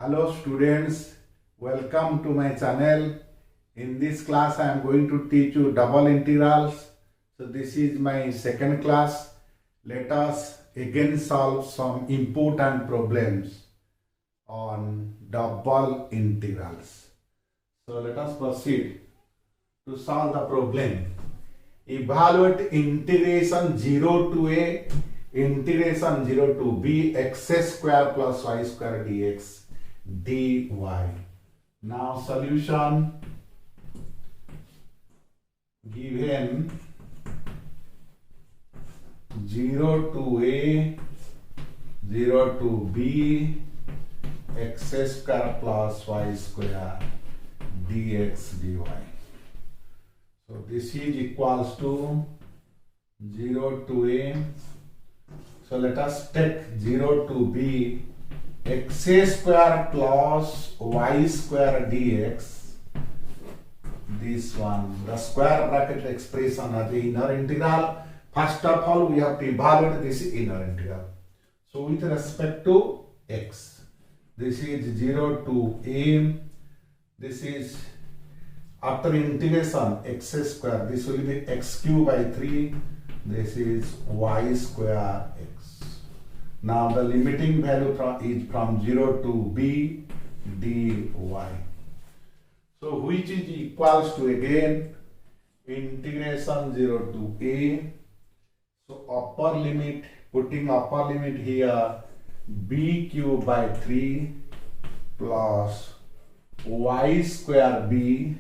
Hello students, welcome to my channel. In this class I am going to teach you double integrals. So this is my second class. Let us again solve some important problems on double integrals. So let us proceed to solve the problem. Evaluate integration 0 to a integration 0 to b x square plus y square dx dy. Now solution given 0 to a 0 to b x square plus y square dx dy. So this is equals to 0 to a. So let us take 0 to b x square plus y square dx. This one, the square bracket expression of the inner integral. First of all, we have to evaluate this inner integral. So with respect to x, this is 0 to a. This is after integration x square. This will be x cube by 3. This is y square x. Now the limiting value is from 0 to b dy. So which is equals to again integration 0 to a. So upper limit, putting upper limit here, b cube by 3 plus y square b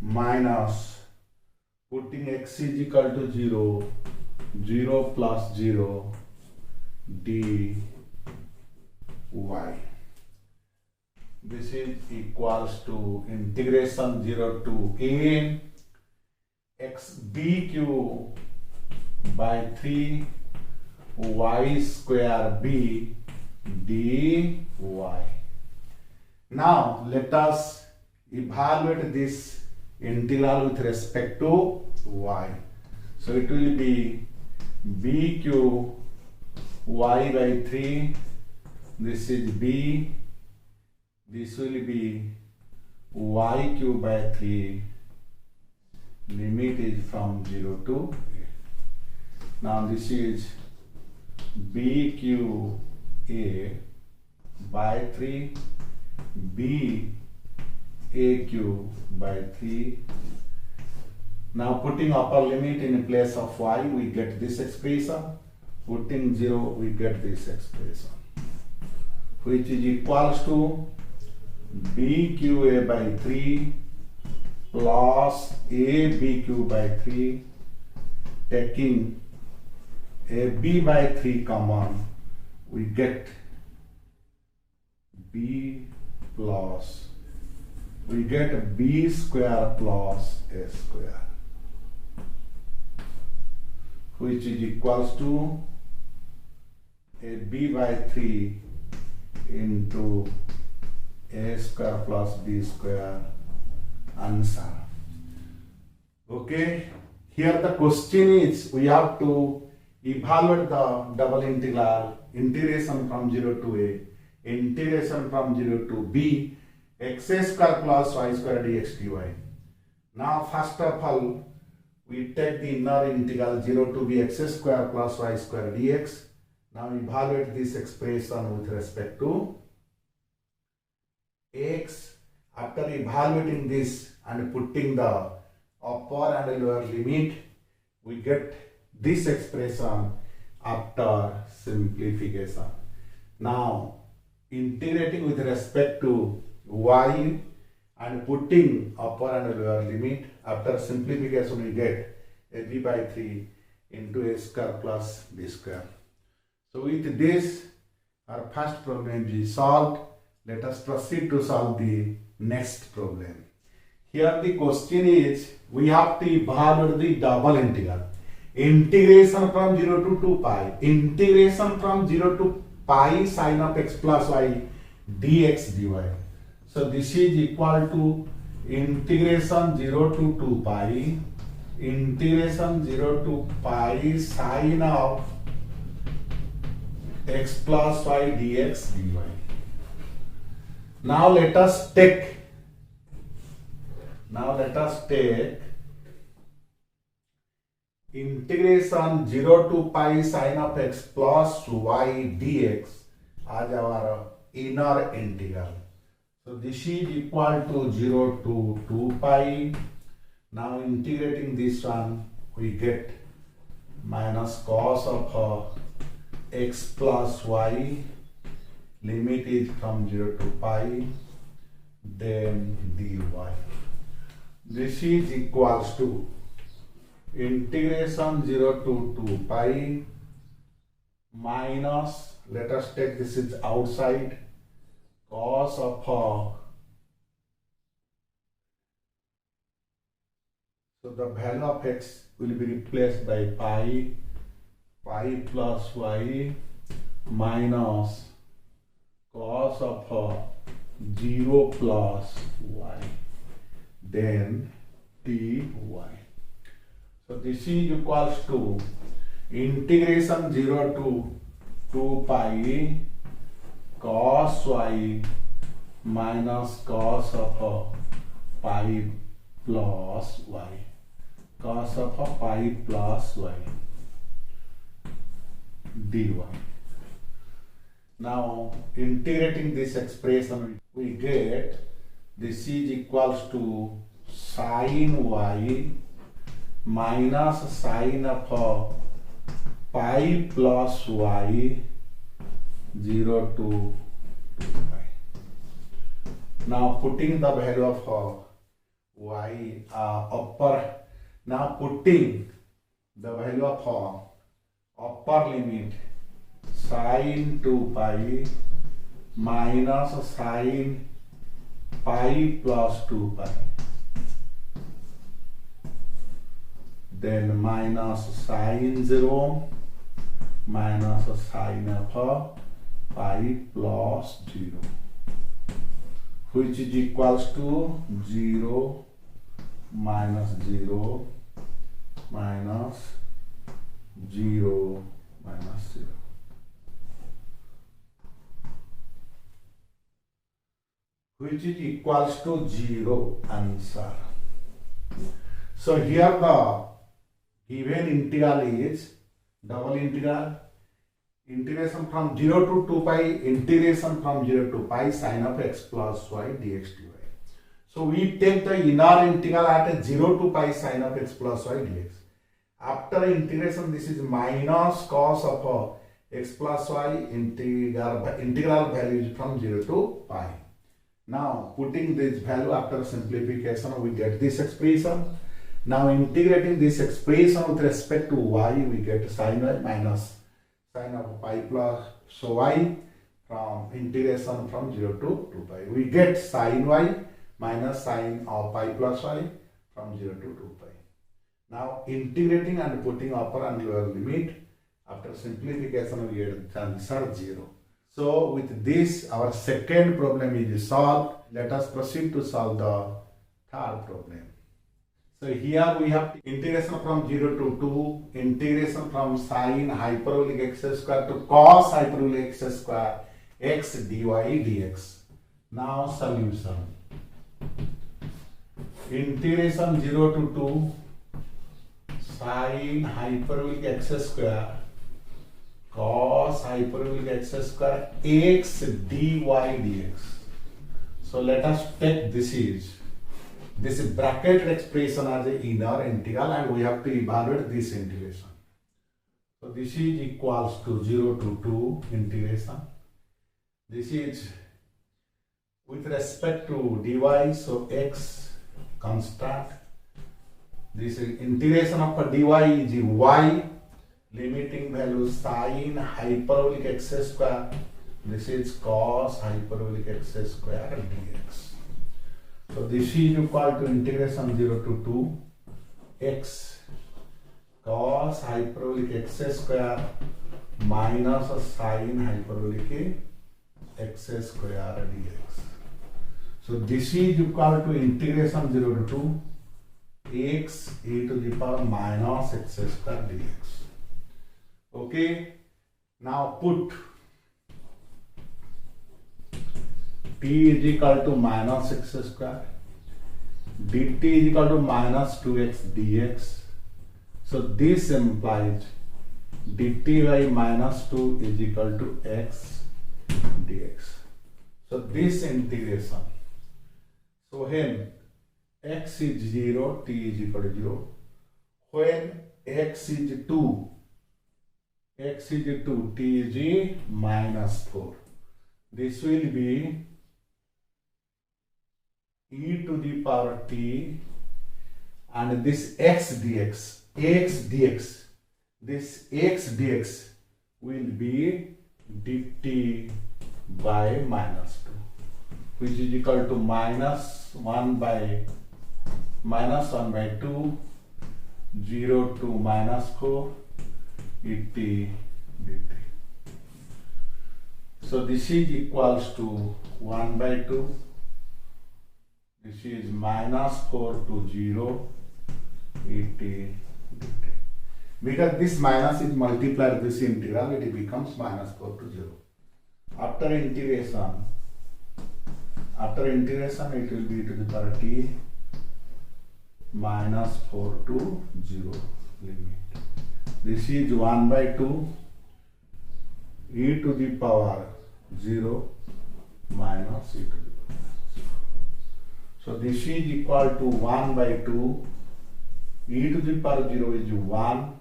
minus putting x is equal to 0, 0 plus 0 dy. This is equals to integration 0 to a x b cube by 3 y square b dy. Now let us evaluate this integral with respect to y. So it will be b cube y by 3. This is b. This will be y cube by 3. Limit is from 0 to a. Now this is b cube a by 3 b a cube by 3. Now putting upper limit in place of y, we get this expression. Putting 0, we get this expression, which is equals to b cube a by 3 plus a b cube by 3. Taking a b by 3 common, we get b plus, we get b square plus a square, which is equals to a b by 3 into a square plus b square. Answer. Okay, here the question is we have to evaluate the double integral integration from 0 to a integration from 0 to b x square plus y square dx dy. Now first of all, we take the inner integral 0 to b x square plus y square dx. Now evaluate this expression with respect to x. After evaluating this and putting the upper and lower limit, we get this expression after simplification. Now integrating with respect to y and putting upper and lower limit, after simplification we get a b by 3 into a square plus b square. So with this, our first problem is solved. Let us proceed to solve the next problem. Here the question is we have to evaluate the double integral. Integration from 0 to 2 pi. Integration from 0 to pi sin of x plus y dx dy. So this is equal to integration 0 to 2 pi integration 0 to pi sine of x plus y dx dy. Now let us take integration 0 to pi sin of x plus y dx as our inner integral. So this is equal to 0 to 2 pi. Now integrating this one, we get minus cos of x plus y, limit is from 0 to pi, then dy. This is equals to integration 0 to 2 pi minus, let us take this is outside, cos of so the value of x will be replaced by pi plus y minus cos of 0 plus y, then dy. So this is equals to integration 0 to 2 pi cos y minus cos of pi plus y, cos of pi plus y dy. Now integrating this expression, we get this is equals to sin y minus sin of pi plus y 0 to 2 pi. Now putting the value of y upper, now putting the value of upper limit sin 2 pi minus sin pi plus 2 pi, then minus sin 0 minus sin of pi plus 0, which is equals to 0 minus 0 minus 0 minus 0. Which is equals to 0 answer. So here the given integral is double integral, integration from 0 to 2 pi, integration from 0 to pi sin of x plus y dx dy. So we take the inner integral at 0 to pi sin of x plus y dx. After integration, this is minus cos of x plus y, integral value is from 0 to pi. Now putting this value after simplification, we get this expression. Now integrating this expression with respect to y, we get sin y minus sin of pi plus so y from integration from 0 to 2 pi. We get sin y minus sin of pi plus y from 0 to 2 pi. Now integrating and putting upper and lower limit, after simplification we get the answer 0. So with this our second problem is solved. Let us proceed to solve the third problem. So here we have integration from 0 to 2, integration from sin hyperbolic x square to cos hyperbolic x square x dy dx. Now solution. Integration 0 to 2 sin hyperbolic x square cos hyperbolic x square x dy dx. So let us take this bracketed expression as an inner integral, and we have to evaluate this integration. So this is equals to 0 to 2 integration. This is with respect to dy, so x constant. This is integration of dy is y, limiting value sin hyperbolic x square. This is cos hyperbolic x square dx. So this is equal to integration 0 to 2 x cos hyperbolic x square minus sin hyperbolic x square dx. So this is equal to integration 0 to 2 x e to the power minus x square dx. Okay, now put t is equal to minus x square, dt is equal to minus 2x dx. So this implies dt by minus 2 is equal to x dx. So this integration, so when x is 0, t is equal to 0. When x is 2, t is minus 4. This will be e to the power t, and this x dx, this x dx will be dt by minus 2, which is equal to minus 1 by 2, 0 to minus 4, et dt. So this is equals to 1 by 2. This is minus 4 to 0, et dt. Because this minus is multiplied with this integral, it becomes minus 4 to 0. After integration, it will be e to the power t minus 4 to 0 limit. This is 1 by 2 e to the power 0 minus e to the power 0. So this is equal to 1 by 2 e to the power 0 is 1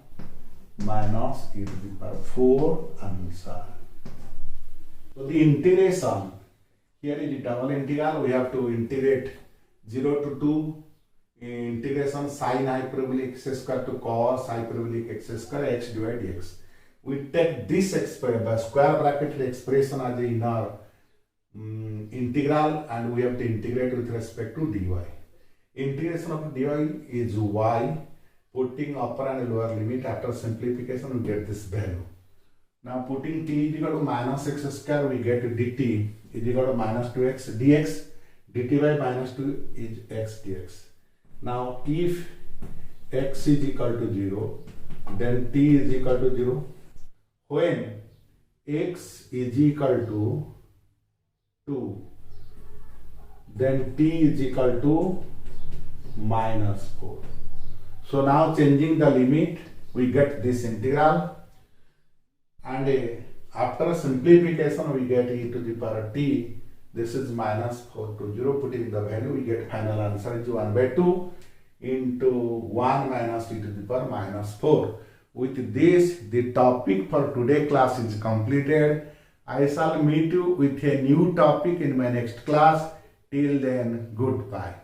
minus e to the power 4 answer. So the integration here is double integral. We have to integrate 0 to 2 integration sine hyperbolic x square to cos hyperbolic x square x divided dx. We take this expression, the square bracket expression as the inner integral, and we have to integrate with respect to dy. Integration of dy is y, putting upper and lower limit. After simplification we get this value. Now putting t is equal to minus x square, we get dt is equal to minus 2x dx. dt by minus 2 is x dx. Now if x is equal to 0, then t is equal to 0. When x is equal to 2, then t is equal to minus 4. So now changing the limit, we get this integral, and after simplification we get e to the power t. This is minus 4 to 0. Putting the value, we get final answer is 1 by 2 into 1 minus e to the power minus 4. With this, the topic for today class is completed. I shall meet you with a new topic in my next class. Till then, goodbye.